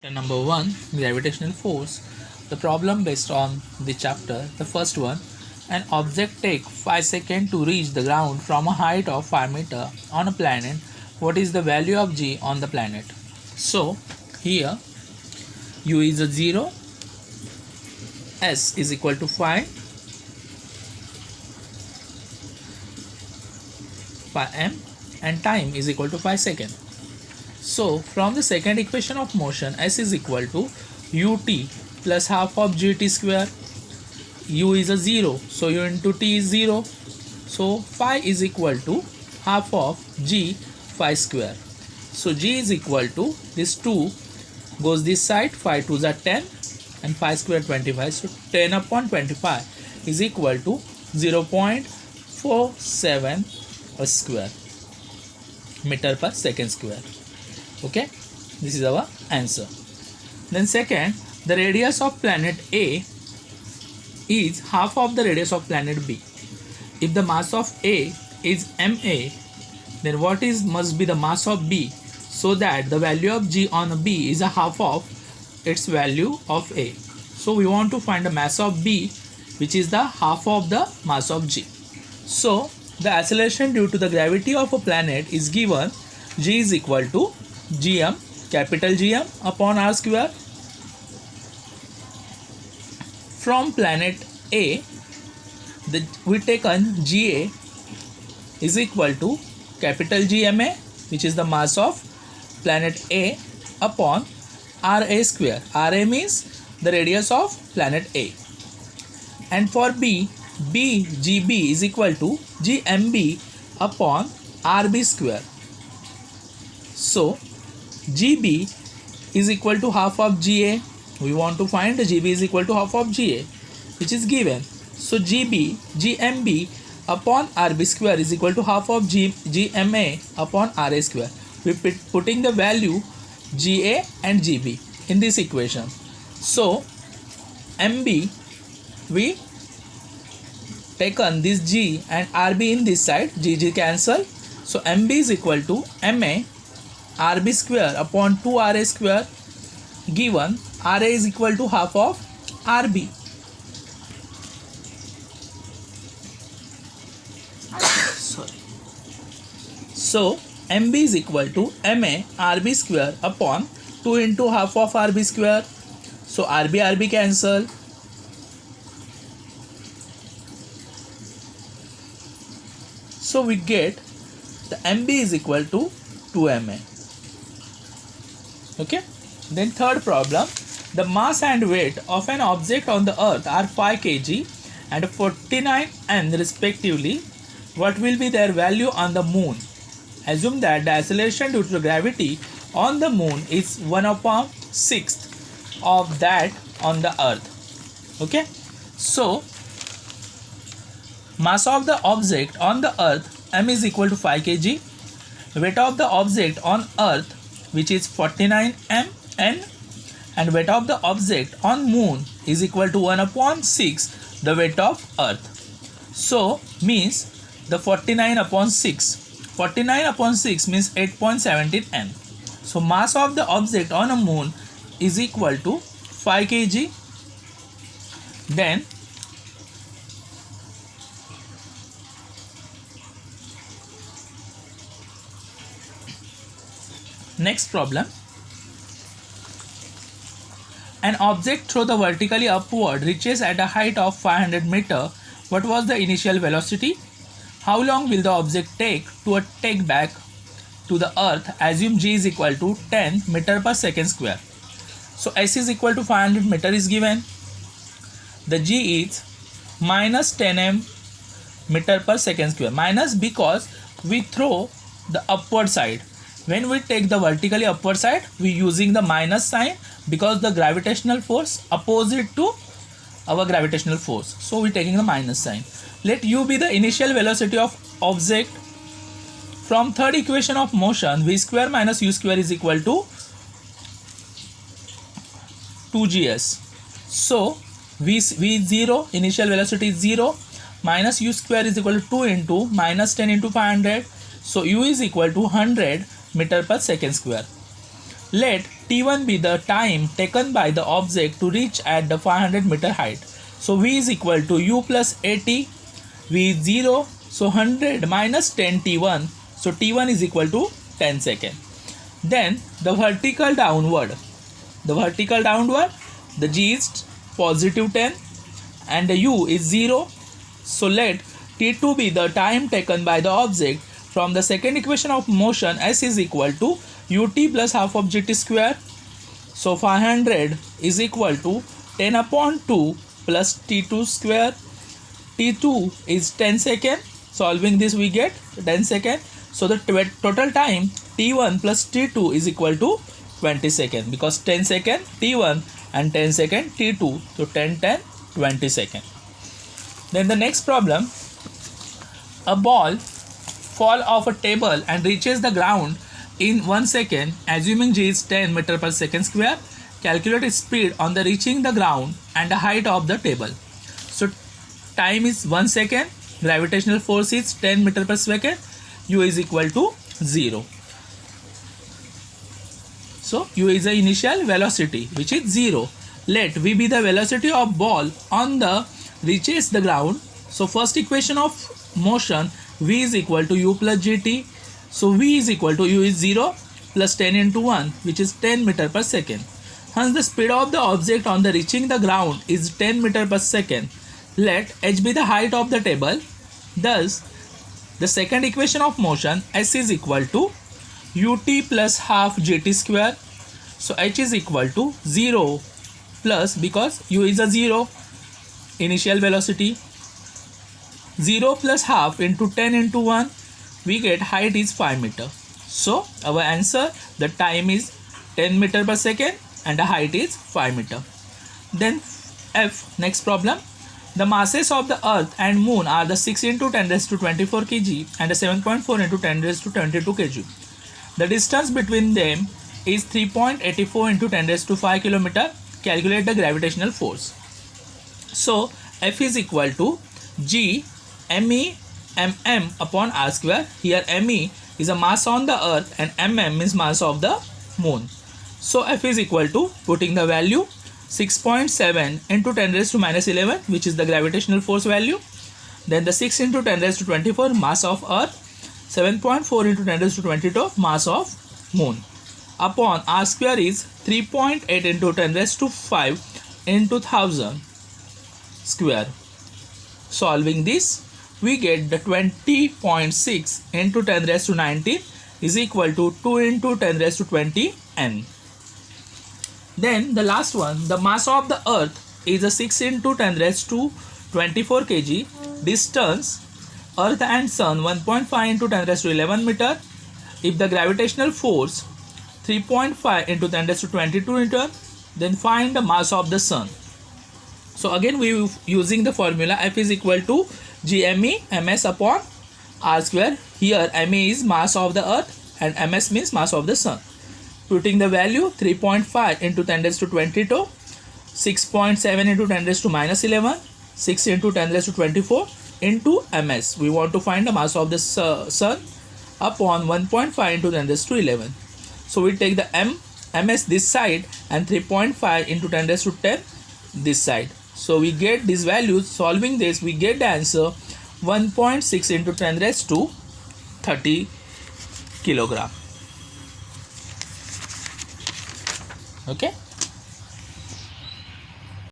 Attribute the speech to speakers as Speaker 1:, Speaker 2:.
Speaker 1: Chapter number 1, Gravitational Force. The problem based on the chapter. The first one, an object take 5 seconds to reach the ground from a height of 5 meter on a planet. What is the value of g on the planet? So here u is a 0, s is equal to 5 m, and time is equal to 5 seconds. So from the second equation of motion, s is equal to ut plus half of gt square. U is a 0, so u into t is 0. So phi is equal to half of g phi square. So g is equal to, this 2 goes this side, phi 2s are 10 and phi square 25. So 10 upon 25 is equal to 0.47 square meter per second square. Okay, this is our answer. Then second, the radius of planet A is half of the radius of planet B. If the mass of A is ma, then what must be the mass of B, so that the value of g on B is a half of its value of A. So we want to find the mass of B, which is the half of the mass of G. So the acceleration due to the gravity of a planet is given. G is equal to gm, capital Gm upon r square. From planet A, we taken Ga is equal to capital Gma, which is the mass of planet A, upon Ra square. Ra means the radius of planet A. And for B, Gb is equal to Gmb upon Rb square. So Gb is equal to half of Ga. We want to find Gb is equal to half of Ga, which is given. So Gmb upon Rb square is equal to half of Gma upon Ra square. We putting the value Ga and Gb in this equation. So Mb, we taken this G and Rb in this side, G cancel. So Mb is equal to Ma Rb square upon 2Ra square, given Ra is equal to half of Rb. Sorry. So Mb is equal to Ma Rb square upon 2 into half of Rb square. So Rb cancel. So we get the Mb is equal to 2Ma. Okay. Then third problem, the mass and weight of an object on the earth are 5 kg and 49 n respectively. What will be their value on the moon? Assume that the acceleration due to gravity on the moon is 1/6 of that on the earth. Okay. So mass of the object on the earth, m is equal to 5 kg. Weight of the object on earth, which is 49 n, and weight of the object on moon is equal to 1/6 the weight of earth. So means the 49/6 means 8.17 n. So mass of the object on a moon is equal to 5 kg. Then next problem, an object thrown vertically upward reaches at a height of 500 meter. What was the initial velocity? How long will the object take to take back to the earth? Assume g is equal to 10 meter per second square. So s is equal to 500 meter is given. The g is minus 10 m meter per second square. Minus because we throw the upward side. When we take the vertically upward side, we using the minus sign because the gravitational force opposite to our gravitational force. So we taking the minus sign. Let u be the initial velocity of object. From third equation of motion, v square minus u square is equal to 2gs. So v0 initial velocity is 0, minus u square is equal to 2 into minus 10 into 500. So u is equal to 100 meter per second square. Let T1 be the time taken by the object to reach at the 500 meter height. So V is equal to U plus AT. V is 0. So 100 minus 10 T1. So T1 is equal to 10 seconds. Then the vertical downward. The G is positive 10 and the U is 0. So let T2 be the time taken by the object. From the second equation of motion, S is equal to ut plus half of gt square. So 500 is equal to 10 upon 2 plus T2 square. T2 is 10 seconds. Solving this we get 10 seconds. So the total time T1 plus T2 is equal to 20 seconds, because 10 seconds T1 and 10 seconds T2. So 10, 20 seconds. Then the next problem, a ball fall off a table and reaches the ground in 1 second, assuming g is 10 meter per second square. Calculate its speed on the reaching the ground and the height of the table. So time is 1 second, gravitational force is 10 meter per second, u is equal to 0. So u is the initial velocity, which is 0. Let v be the velocity of ball on the reaches the ground. So first equation of motion, v is equal to u plus gt. So v is equal to u is 0 plus 10 into 1, which is 10 meter per second. Hence the speed of the object on the reaching the ground is 10 meter per second. Let h be the height of the table. Thus the second equation of motion, s is equal to ut plus half gt square. So h is equal to 0 plus, because u is a 0 initial velocity, 0 plus half into 10 into 1, we get height is 5 meter. So our answer, the time is 10 meter per second and the height is 5 meter. Then F, next problem. The masses of the earth and moon are the 6 into 10 raised to 24 kg and the 7.4 into 10 raised to 22 kg. The distance between them is 3.84 into 10 raised to 5 km. Calculate the gravitational force. So F is equal to G me mm upon r square. Here me is a mass on the earth and mm is mass of the moon. So F is equal to, putting the value, 6.7 into 10 raised to minus 11, which is the gravitational force value. Then the 6 into 10 raised to 24 mass of earth, 7.4 into 10 raised to 22 mass of moon, upon r square is 3.8 into 10 raised to 5 into 1000 square. Solving this, we get the 20.6 into 10 raised to 19 is equal to 2 into 10 raised to 20 n. Then the last one, the mass of the earth is a 6 into 10 raised to 24 kg. Distance earth and sun 1.5 into 10 raised to 11 meter. If the gravitational force 3.5 into 10 raised to 22 meter, then find the mass of the sun. So again we are using the formula, F is equal to Gme ms upon r square. Here me is mass of the earth and ms means mass of the sun. Putting the value, 3.5 into 10 raised to 22, 6.7 into 10 raised to minus 11, 6 into 10 raised to 24 into ms. We want to find the mass of the sun upon 1.5 into 10 raised to 11. So we take the ms this side and 3.5 into 10 raised to 10 this side. So we get these values. Solving this, we get the answer 1.6 into 10 raised to 30 kilogram. Okay.